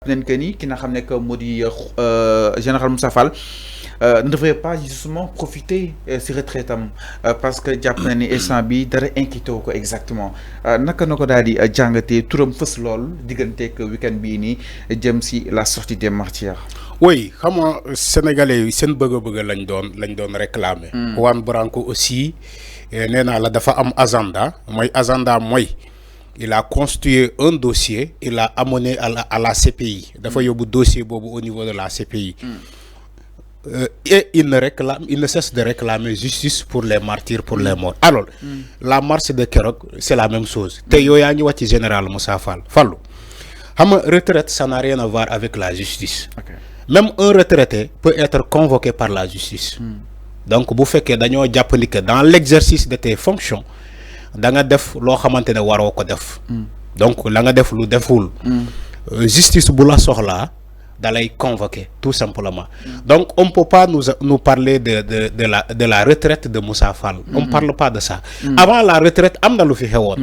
Qui n'a ramené que Modi général Moussa Fall ne devrait pas justement profiter si retraite parce que jàpp na ni instant bi dara inquiété ko exactement naka na ko daal di jàngatee turam fës lool digganteeg week-end bii nii jëm si la sortie des martyrs. Oui, xam nga sénégalais yi seen bëgg-bëgg lañ doon réclamer. Juan Branco aussi nee naa la dafa am agenda mooy. Il a constitué un dossier, il a amené à la CPI. Il a un dossier au niveau de la CPI. Et il ne cesse de réclamer justice pour les martyrs, pour les morts. Alors, la marche de Kerok, c'est la même chose. Tu général Moussa Fall. Retraite, ça n'a rien à voir avec la justice. Okay. Même un retraité peut être convoqué par la justice. Donc, vous faites que dans l'exercice de tes fonctions, da nga def lo xamantene waro ko def donc la nga def lu deful justice bu la soxla da lay convoquer tout simplement donc on peut pas nous parler de la retraite de Moussa Fall on parle pas de ça avant la retraite amna lu fi xewon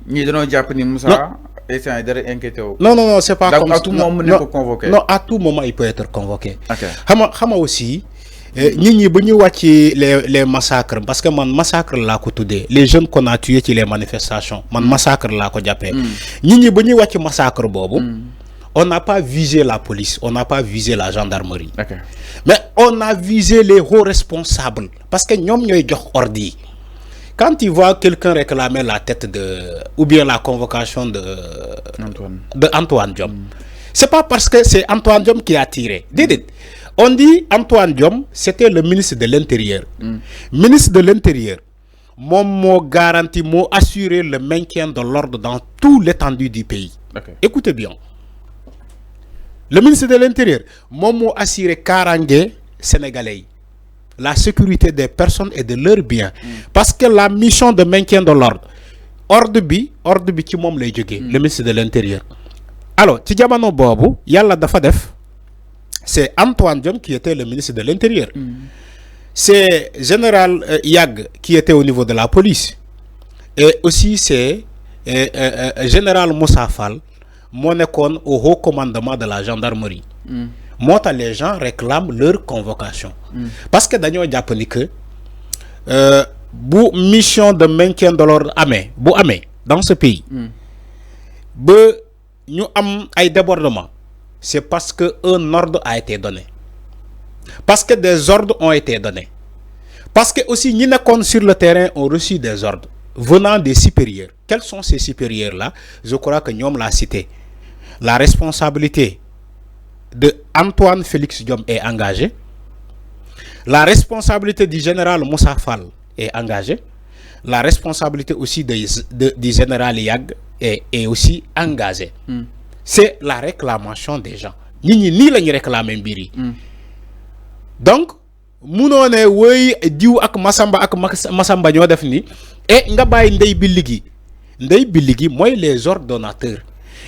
ñi dañu japp ni Moussa est dara inquiété wu non c'est pas comme à tout moment il peut convoquer non à tout moment il peut être convoqué xama aussi les massacres parce que man massacre là les jeunes qu'on a tués ci les manifestations man massacre là ko jappé ñi bu ñuy wacc massacre bobu on n'a pas visé la police on n'a pas visé la gendarmerie mais on a visé les hauts responsables parce que ñom ñoy jox ordre yi quand tu vois quelqu'un réclamer la tête ou bien la convocation de Antoine Diome c'est pas parce que c'est Antoine Diome qui a tiré on dit Antoine Diome, c'était le ministre de l'Intérieur. Ministre de l'Intérieur, mon garanti, mon assuré le maintien de l'ordre dans tout l'étendue du pays. Écoutez bien. Le ministre de l'Intérieur, mon assuré Karangé sénégalais, la sécurité des personnes et de leurs biens. Parce que la mission de maintien de l'ordre, ordre bi ci mom lay jógee, le ministre de l'Intérieur. Alors, ci jamono bobu, yalla dafa def c'est Antoine Diome qui était le ministre de l'Intérieur. C'est Général Yag qui était au niveau de la police. Et aussi c'est Général Moussa Fall, au haut commandement de la gendarmerie. Moi, les gens réclament leur convocation. Parce que Daniel Diaponi que mission de maintien de l'ordre dans ce pays, nous avons un débordement. C'est parce qu'un ordre a été donné. Parce que des ordres ont été donnés. Parce que aussi, nous sur le terrain ont reçu des ordres venant des supérieurs. Quels sont ces supérieurs-là? Je crois que nous l'avons cité. La responsabilité de Antoine Félix Diome est engagée. La responsabilité du général Moussa Fall est engagée. La responsabilité aussi du général Yag est aussi engagée. C'est la réclamation des gens. Ni la réclamer mbiri. Donc, munoo ne woy diw ak Masamba ñoo def ni et nga bay ndey bi ligi moy les ordonnateurs.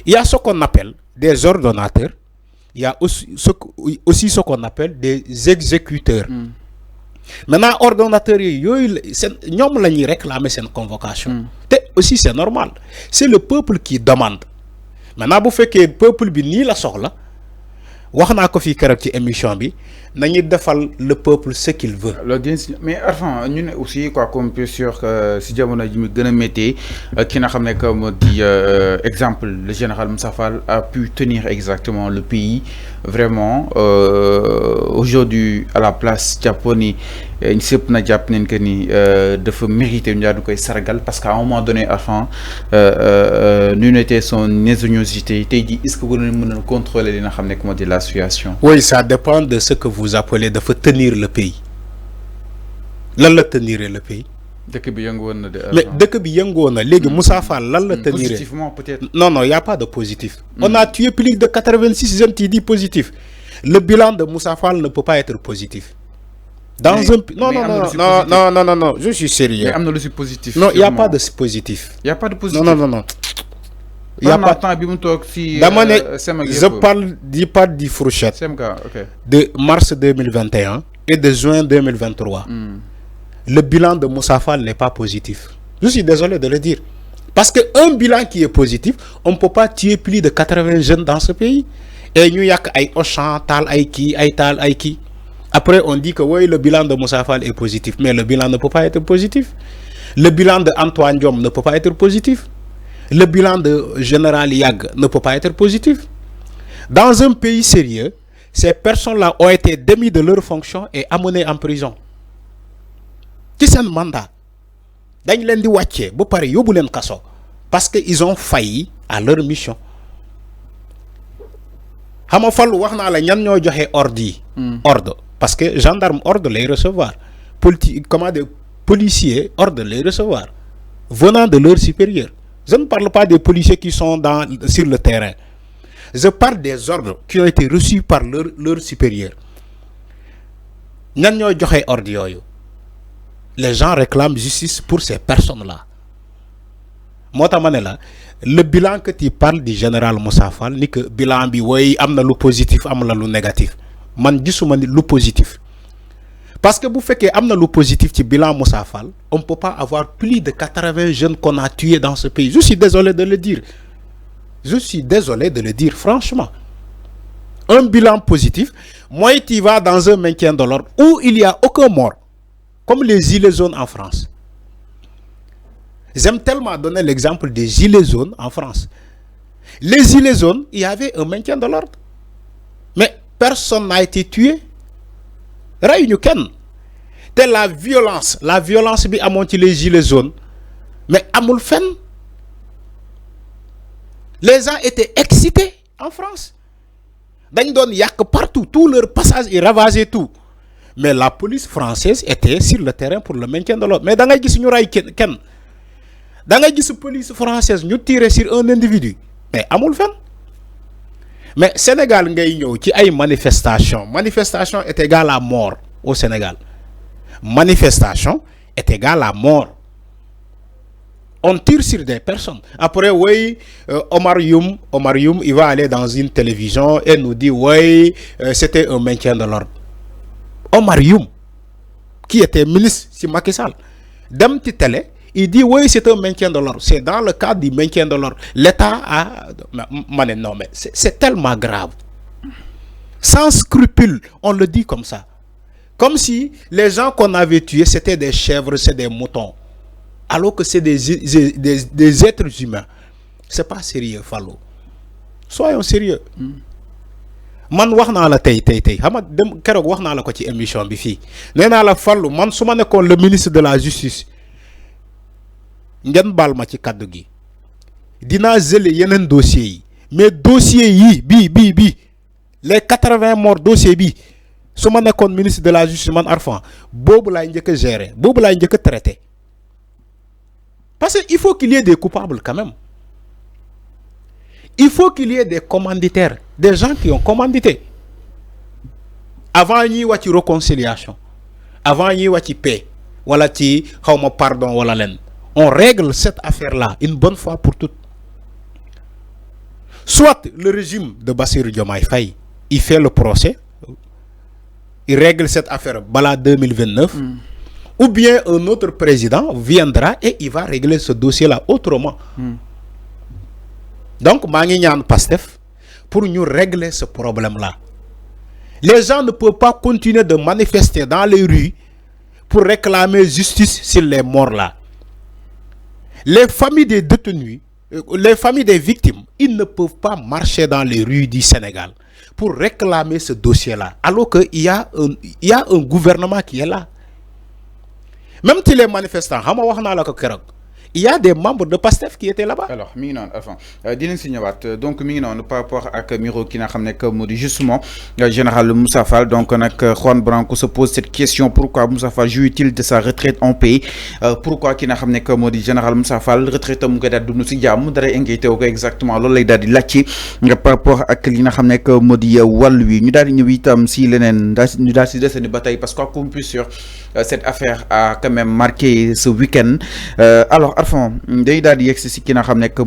Il y a ce qu'on appelle des ordonnateurs, il y a aussi ce qu'on appelle des exécuteurs. Maintenant ordonnateurs yoy ñom lañuy réclamer sen convocation. Aussi c'est normal. C'est le peuple qui demande. Maintenant bu fekkee peuple bi ni la soxla wax naa ko fii keroog ci émission bi nañu defal le peuple ce qu'il veut. Mais enfin ñun aussi quoi comme bien sûr si jamono ji mi gën a métti ki nga xam ne comme di exemple le général Moussa Fall a pu tenir exactement le pays vraiment aujourd'hui à la place Japoni ñu sëpp na jàpp nañ que ni dafa mériter ñu daal di koy sargal parce qu'à un moment donné enfin ñu n'était son ingéniosité tey jii est-ce que vous mën a contrôler li nga xam ne comment dire la situation. Oui, ça dépend de ce que vous appelez de tenir le pays. Lan la tenir le pays. Dëkk bi yëngu woon na de. Mais dëkk bi yëngu woon na léegi Moussa Fall lan la tenir. Positivement peut-être. Non, il y a pas de positif. On a tué plus de 86 jeunes qui disent positif. Le bilan de Moussa Fall ne peut pas être positif. Dans non, je suis sérieux. Mais amna lu positif. Non, il n'y a pas de positif. Il n'y a pas de positif. Non. Il y a pas temps je parle du fourchette de mars 2021 et de juin 2023. Le bilan de Moussa Fall n'est pas positif. Je suis désolé de le dire. Parce qu'un bilan qui est positif, on ne peut pas tuer plus de 80 jeunes dans ce pays. et ñu yak ay Auchan tal ay ki ay tal ay ki. Après on dit que oui, le bilan de Moussa Fall est positif, mais le bilan ne peut pas être positif. Le bilan de Antoine Diome ne peut pas être positif. Le bilan de Général Yag ne peut pas être positif. Dans un pays sérieux, ces personnes-là ont été démis de leur fonction et amenées en prison. Qui c'est un mandat? Dañ leen di wàccee ba pare yóbbu leen kaso parce que ils ont failli à leur mission. Xam nga Fallou wax naa la ñan ñoo joxe ordre yi. Ordre parce que gendarme ordre les recevoir. Policiers ordre les recevoir venant de leur supérieur. Je ne parle pas des policiers qui sont sur le terrain. Je parle des ordres qui ont été reçus par leur supérieur. Ñan ñoo joxe ordre yooyu. Les gens réclament justice pour ces personnes-là. Moi, le bilan que tu parles du général Moussa Fall, ni que bilan bi way amna lu positif amna lu négatif. Man gisuma ni lu positif. Parce que vous faites que amna lu positif ci bilan Moussa Fall, on ne peut pas avoir plus de 80 jeunes qu'on a tués dans ce pays. Je suis désolé de le dire. Je suis désolé de le dire franchement. Un bilan positif, moi tu vas dans un maintien de l'ordre où il n'y a aucun mort. Comme les gilets jaunes en France. J'aime tellement donner l'exemple des gilets jaunes en France. Les gilets jaunes, il y avait un maintien de l'ordre. Mais personne n'a été tué. C'est la violence bi amon ci les gilets jaunes. Mais amul fen. Les gens étaient excités en France. Dañ doon yak partout, tout leur passage et ravager tout. Mais la police française était sur le terrain pour le maintien de l'ordre. Mais dans les gens ken, dans les police française nous tirer sur un individu. Mais amul fen. Mais Sénégal ngay ñëw ci ay manifestation est égal à mort au Sénégal. Manifestation est égal à mort. On tire sur des personnes. Après, oui, Omar Youm, il va aller dans une télévision et nous dit, oui, c'était un maintien de l'ordre. Omar Youm, qui était ministre si Macky Sall, dem ci télé, il dit oui c'est un maintien de l'ordre. C'est dans le cadre du maintien de l'ordre. L'État a... Non mais c'est tellement grave. Sans scrupule, on le dit comme ça. Comme si les gens qu'on avait tués c'était des chèvres, c'est des moutons. Alors que c'est des êtres humains. C'est pas sérieux, Fallou. Soyons sérieux. Man wax naa la tey xam nga dem keroog wax naa la ko ci émission bi fii nee naa la Fallou man su ma nekkoon le ministre de la justice ngeen baal ma ci kaddu gi dinaa jëlee yeneen dossiers yi mais dossiers yi bii les 80 morts dossiers bi su ma nekkoon ministre de la justice man Arfan boobu laay njëkk a gérer boobu laay njëkk a traiter parce que il faut qu'il y ait des coupables quand même. Il faut qu'il y ait des commanditaires, des gens qui ont commandité. Avant n'y a pas réconciliation, avant n'y a pas paix, voilà ti pardon voilà len. On règle cette affaire-là une bonne fois pour toutes. Soit le régime de Bassirou Diomaye Faye, il fait le procès, il règle cette affaire bala 2029, ou bien un autre président viendra et il va régler ce dossier-là autrement. Donc, Manginan Pastef, pour nous régler ce problème-là. Les gens ne peuvent pas continuer de manifester dans les rues pour réclamer justice sur les morts-là. Les familles des détenus, les familles des victimes, ils ne peuvent pas marcher dans les rues du Sénégal pour réclamer ce dossier-là. Alors qu'il y a un gouvernement qui est là. Même si les manifestants, il y a des membres de PASTEF qui étaient là-bas. Alors, donc par rapport à Miro qui n'a justement général Moussa Fall, donc Juan Branco se pose cette question: pourquoi Moussa Fall jouit-il de sa retraite en pays? Pourquoi qui n'a général Moussa Fall retraite mu koy daal dund si jàmm dara inquiété ko exactement loolu lay daal di laajte par rapport ak li nga xam ne moo di wàll wi ñu daal di ñëw itam si leneen ñu daal si desandi ba tey parce que comme plus sûr cette affaire a quand même marqué ce week-end alors Arfan day daal di yegg si ki nga xam ne